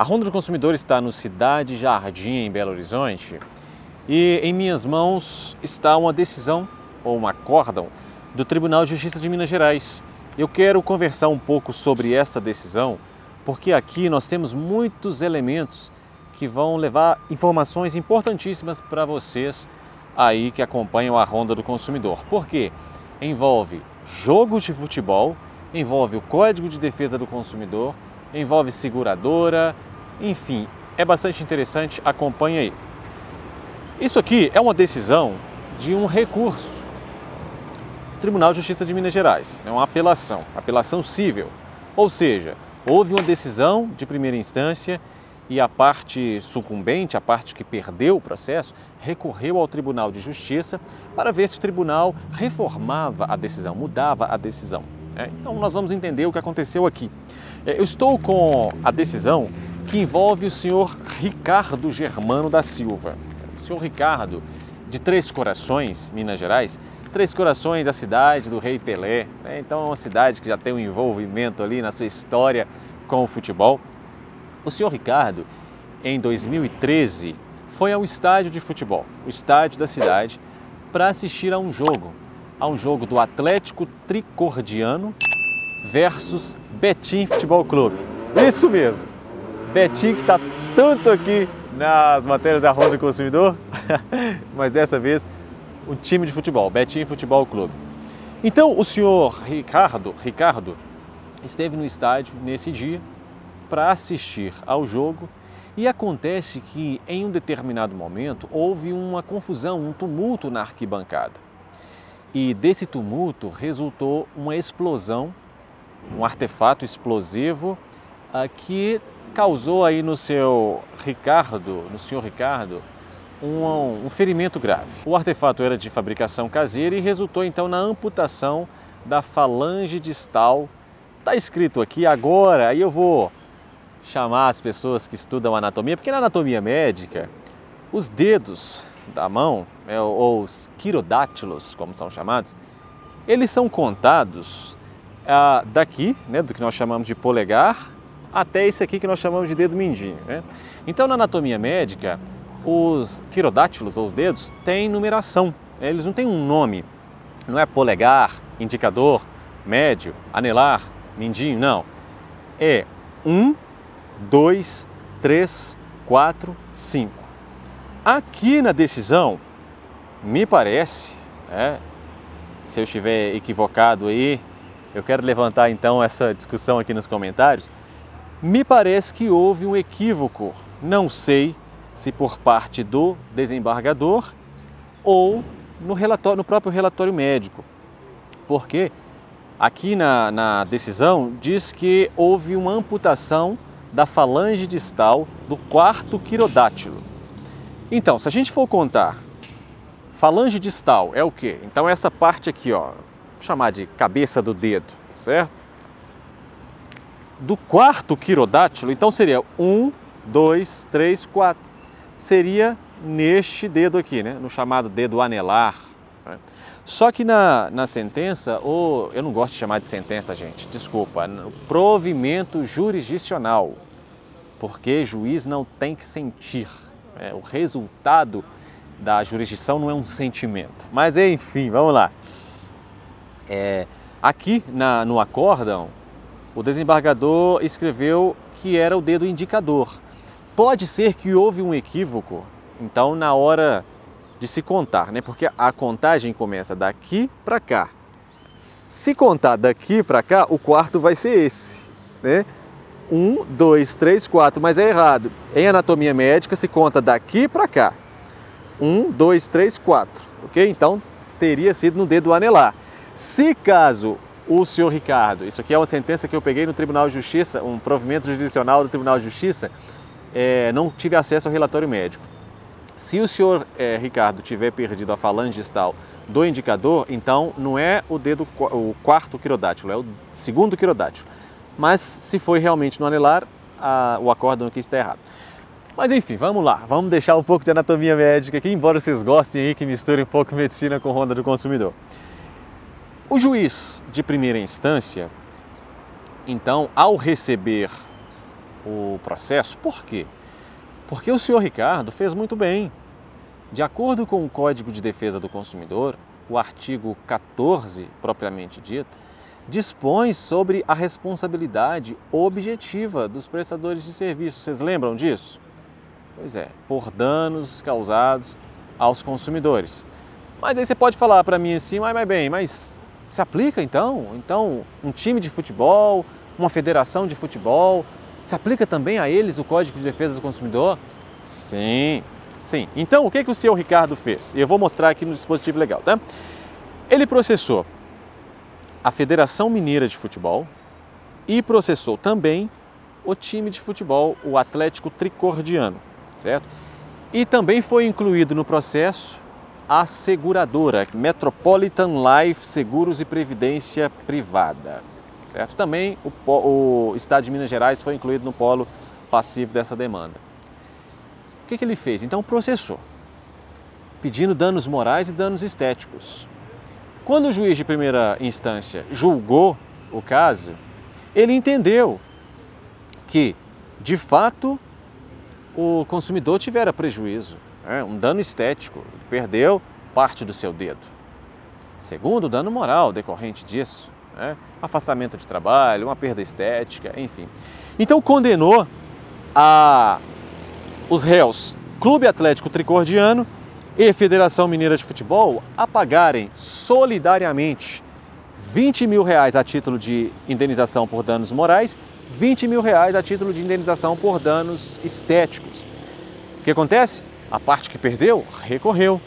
A Ronda do Consumidor está no Cidade Jardim, em Belo Horizonte, e em minhas mãos está uma decisão, ou um acórdão, do Tribunal de Justiça de Minas Gerais. Eu quero conversar um pouco sobre essa decisão, porque aqui nós temos muitos elementos que vão levar informações importantíssimas para vocês aí que acompanham a Ronda do Consumidor. Por quê? Envolve jogos de futebol, envolve o Código de Defesa do Consumidor, envolve seguradora, enfim, é bastante interessante, acompanhe aí. Isso aqui é uma decisão de um recurso, Tribunal de Justiça de Minas Gerais, é uma apelação cível, ou seja, houve uma decisão de primeira instância e a parte sucumbente, a parte que perdeu o processo, recorreu ao Tribunal de Justiça para ver se o tribunal reformava a decisão, mudava a decisão. Então nós vamos entender o que aconteceu aqui. Eu estou com a decisão que envolve o senhor Ricardo Germano da Silva. O senhor Ricardo, de Três Corações, Minas Gerais. Três Corações, a cidade do Rei Pelé. Então é uma cidade que já tem um envolvimento ali na sua história com o futebol. O senhor Ricardo, em 2013, foi ao estádio de futebol, o estádio da cidade, para assistir a um jogo do Atlético Tricordiano versus Betim Futebol Clube. Isso mesmo, Betim que está tanto aqui nas matérias da Ronda do Consumidor, mas dessa vez o time de futebol, Betim Futebol Clube. Então o senhor Ricardo esteve no estádio nesse dia para assistir ao jogo e acontece que em um determinado momento houve uma confusão, um tumulto na arquibancada. E desse tumulto resultou uma explosão, um artefato explosivo que causou aí no senhor Ricardo, um ferimento grave. O artefato era de fabricação caseira e resultou então na amputação da falange distal. Está escrito aqui agora, aí eu vou chamar as pessoas que estudam anatomia, porque na anatomia médica, os dedos da mão, ou os quirodátilos, como são chamados, eles são contados daqui, do que nós chamamos de polegar, até esse aqui que nós chamamos de dedo mindinho. Então, na anatomia médica, os quirodátilos, ou os dedos, têm numeração, eles não têm um nome, não é polegar, indicador, médio, anelar, mindinho, não. É 1, 2, 3, 4, 5. Aqui na decisão, me parece, se eu estiver equivocado aí, eu quero levantar então essa discussão aqui nos comentários, me parece que houve um equívoco, não sei se por parte do desembargador ou no próprio relatório médico, porque aqui na decisão diz que houve uma amputação da falange distal do quarto quirodátilo. Então, se a gente for contar, falange distal é o quê? Então essa parte aqui, vou chamar de cabeça do dedo, certo? Do quarto quirodátilo, então seria 1, 2, 3, 4. Seria neste dedo aqui, no chamado dedo anelar. Só que na sentença, ou eu não gosto de chamar de sentença, gente, desculpa, no provimento jurisdicional, porque juiz não tem que sentir. O resultado da jurisdição não é um sentimento. Mas enfim, vamos lá. Aqui no acórdão, o desembargador escreveu que era o dedo indicador. Pode ser que houve um equívoco, então, na hora de se contar, porque a contagem começa daqui para cá. Se contar daqui para cá, o quarto vai ser esse, 1, 2, 3, 4, mas é errado. Em anatomia médica se conta daqui para cá. 1, 2, 3, 4, ok? Então teria sido no dedo anelar. Se caso o senhor Ricardo, isso aqui é uma sentença que eu peguei no Tribunal de Justiça, um provimento jurisdicional do Tribunal de Justiça, não tive acesso ao relatório médico. Se o senhor Ricardo tiver perdido a falange distal do indicador, então não é o quarto quirodátilo, é o segundo quirodátilo. Mas se foi realmente no anelar, o acórdão aqui está errado. Mas enfim, vamos lá, vamos deixar um pouco de anatomia médica aqui, embora vocês gostem aí que misture um pouco medicina com Ronda do Consumidor. O juiz de primeira instância, então, ao receber o processo. Por quê? Porque o senhor Ricardo fez muito bem. De acordo com o Código de Defesa do Consumidor, o artigo 14, propriamente dito, dispõe sobre a responsabilidade objetiva dos prestadores de serviço. Vocês lembram disso? Pois é, por danos causados aos consumidores. Mas aí você pode falar para mim assim, mas se aplica então? Então, um time de futebol, uma federação de futebol, se aplica também a eles o Código de Defesa do Consumidor? Sim, sim. Então, o que o senhor Ricardo fez? Eu vou mostrar aqui no dispositivo legal, tá? Ele processou a Federação Mineira de Futebol e processou também o time de futebol, o Atlético Tricordiano, certo? E também foi incluído no processo a seguradora Metropolitan Life Seguros e Previdência Privada, certo? Também o Estado de Minas Gerais foi incluído no polo passivo dessa demanda. O que ele fez? Então processou, pedindo danos morais e danos estéticos. Quando o juiz de primeira instância julgou o caso, ele entendeu que, de fato, o consumidor tivera prejuízo, um dano estético, ele perdeu parte do seu dedo. Segundo, dano moral decorrente disso, afastamento de trabalho, uma perda estética, enfim. Então condenou os réus Clube Atlético Tricordiano e Federação Mineira de Futebol a pagarem solidariamente R$20 mil a título de indenização por danos morais, R$20 mil a título de indenização por danos estéticos. O que acontece? A parte que perdeu recorreu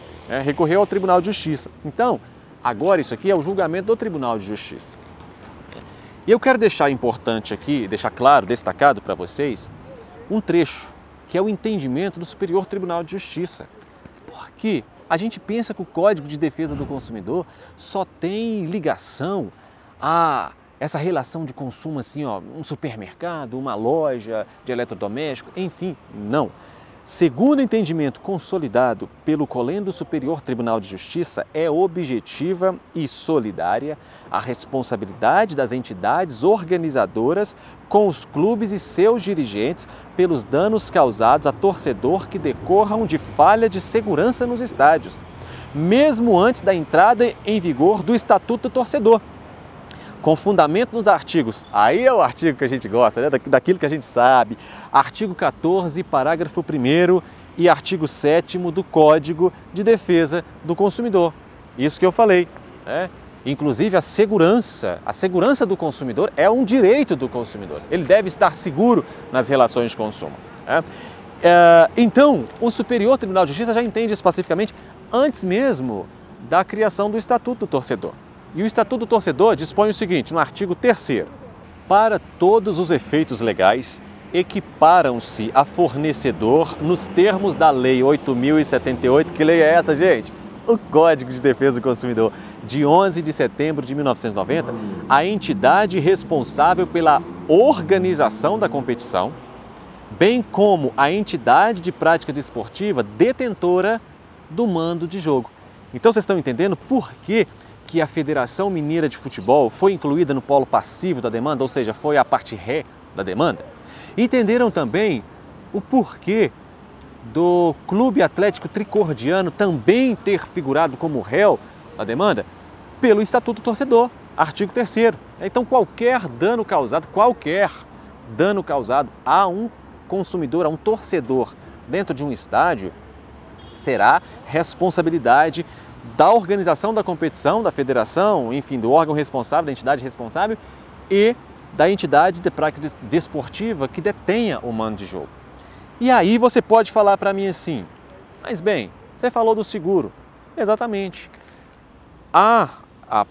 ao Tribunal de Justiça. Então, agora isso aqui é o julgamento do Tribunal de Justiça. E eu quero deixar importante aqui, deixar claro, destacado para vocês, um trecho, que é o entendimento do Superior Tribunal de Justiça. Porque a gente pensa que o Código de Defesa do Consumidor só tem ligação a essa relação de consumo assim, um supermercado, uma loja de eletrodoméstico, enfim, não. Segundo o entendimento consolidado pelo Colendo Superior Tribunal de Justiça, é objetiva e solidária a responsabilidade das entidades organizadoras com os clubes e seus dirigentes pelos danos causados a torcedor que decorram de falha de segurança nos estádios, mesmo antes da entrada em vigor do Estatuto do Torcedor. Com fundamento nos artigos, aí é o artigo que a gente gosta, daquilo que a gente sabe, artigo 14, parágrafo 1º e artigo 7º do Código de Defesa do Consumidor. Isso que eu falei, Inclusive a segurança do consumidor é um direito do consumidor, ele deve estar seguro nas relações de consumo. Então, o Superior Tribunal de Justiça já entende especificamente antes mesmo da criação do Estatuto do Torcedor. E o Estatuto do Torcedor dispõe o seguinte, no artigo 3º, para todos os efeitos legais, equiparam-se a fornecedor nos termos da Lei 8.078, que lei é essa, gente? O Código de Defesa do Consumidor, de 11 de setembro de 1990, a entidade responsável pela organização da competição, bem como a entidade de prática desportiva detentora do mando de jogo. Então vocês estão entendendo por que a Federação Mineira de Futebol foi incluída no polo passivo da demanda, ou seja, foi a parte ré da demanda? Entenderam também o porquê do Clube Atlético Tricordiano também ter figurado como réu da demanda? Pelo Estatuto do Torcedor, artigo 3º. Então qualquer dano causado a um consumidor, a um torcedor dentro de um estádio, será responsabilidade da organização da competição, da federação, enfim, do órgão responsável, da entidade responsável e da entidade de prática desportiva que detenha o mando de jogo. E aí você pode falar para mim assim, mas bem, você falou do seguro. Exatamente. A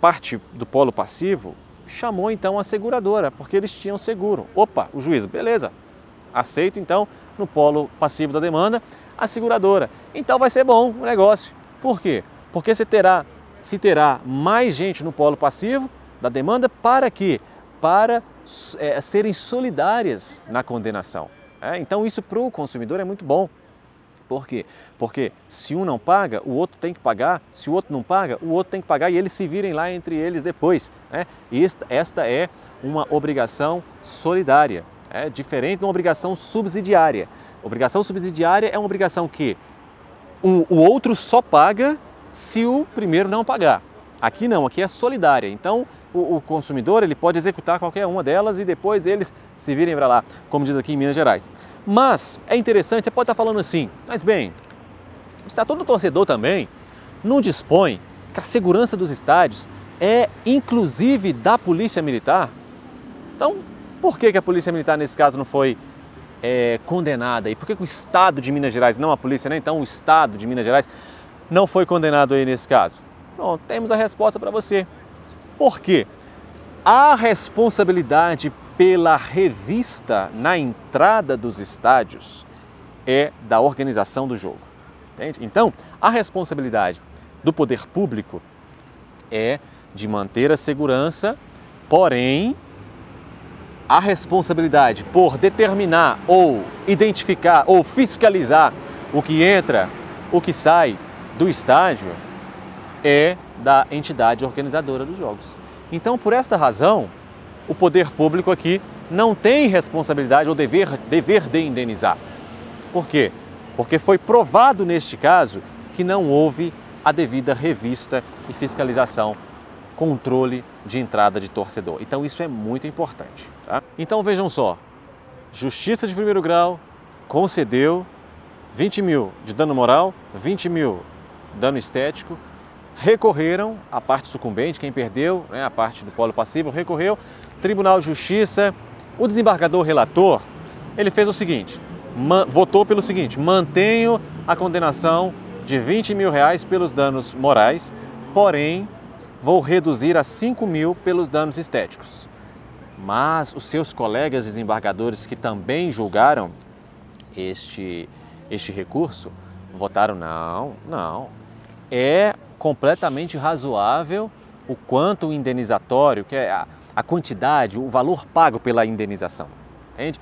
parte do polo passivo chamou então a seguradora, porque eles tinham seguro. Opa, o juiz, beleza, aceito então no polo passivo da demanda a seguradora. Então vai ser bom o negócio. Por quê? Porque se terá mais gente no polo passivo da demanda para quê? Para serem solidárias na condenação. Então isso para o consumidor é muito bom. Por quê? Porque se um não paga, o outro tem que pagar. Se o outro não paga, o outro tem que pagar e eles se virem lá entre eles depois. Esta é uma obrigação solidária. É diferente de uma obrigação subsidiária. Obrigação subsidiária é uma obrigação que o outro só paga se o primeiro não pagar. Aqui não, aqui é solidária. Então o consumidor ele pode executar qualquer uma delas e depois eles se virem para lá, como diz aqui em Minas Gerais. Mas é interessante, você pode estar falando assim, mas bem, o Estatuto do Torcedor também não dispõe que a segurança dos estádios é inclusive da Polícia Militar. Então, por que a Polícia Militar nesse caso não foi condenada? E por que o Estado de Minas Gerais, não a polícia, né? Então o Estado de Minas Gerais não foi condenado aí nesse caso? Bom, temos a resposta para você. Por quê? A responsabilidade pela revista na entrada dos estádios é da organização do jogo. Entende? Então, a responsabilidade do poder público é de manter a segurança, porém, a responsabilidade por determinar ou identificar ou fiscalizar o que entra, o que sai do estádio é da entidade organizadora dos jogos. Então, por esta razão, o poder público aqui não tem responsabilidade ou dever de indenizar. Por quê? Porque foi provado neste caso que não houve a devida revista e fiscalização, controle de entrada de torcedor. Então isso é muito importante. Tá? Então vejam só, Justiça de primeiro grau concedeu 20 mil de dano moral, 20 mil dano estético, recorreram a parte sucumbente, quem perdeu, né, a parte do polo passivo, recorreu, Tribunal de Justiça, o desembargador relator, ele fez o seguinte, votou pelo seguinte, mantenho a condenação de 20 mil reais pelos danos morais, porém vou reduzir a 5 mil pelos danos estéticos. Mas os seus colegas desembargadores que também julgaram este recurso, votaram não, é completamente razoável o quanto o indenizatório, que é a quantidade, o valor pago pela indenização, entende?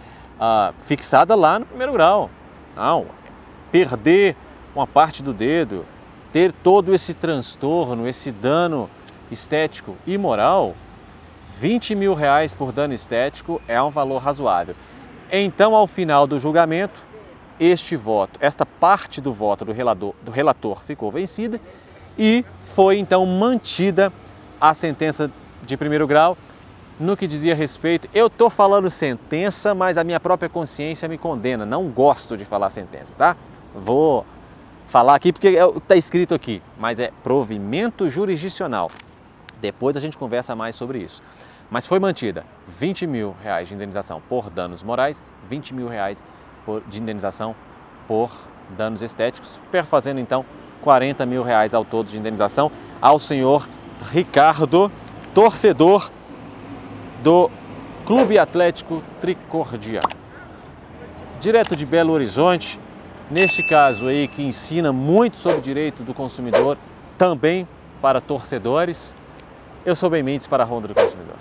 Fixada lá no primeiro grau. Não, perder uma parte do dedo, ter todo esse transtorno, esse dano estético e moral, 20 mil reais por dano estético é um valor razoável. Então, ao final do julgamento, esta parte do voto do relator ficou vencida e foi então mantida a sentença de primeiro grau no que dizia respeito. Eu estou falando sentença, mas a minha própria consciência me condena, não gosto de falar sentença, tá? Vou falar aqui porque é o que está escrito aqui, mas é provimento jurisdicional. Depois a gente conversa mais sobre isso. Mas foi mantida 20 mil reais de indenização por danos morais, 20 mil reais de indenização por danos estéticos, perfazendo então 40 mil reais ao todo de indenização ao senhor Ricardo, torcedor do Clube Atlético Tricordia. Direto de Belo Horizonte, neste caso aí que ensina muito sobre direito do consumidor, também para torcedores, eu sou Ben Mendes para a Ronda do Consumidor.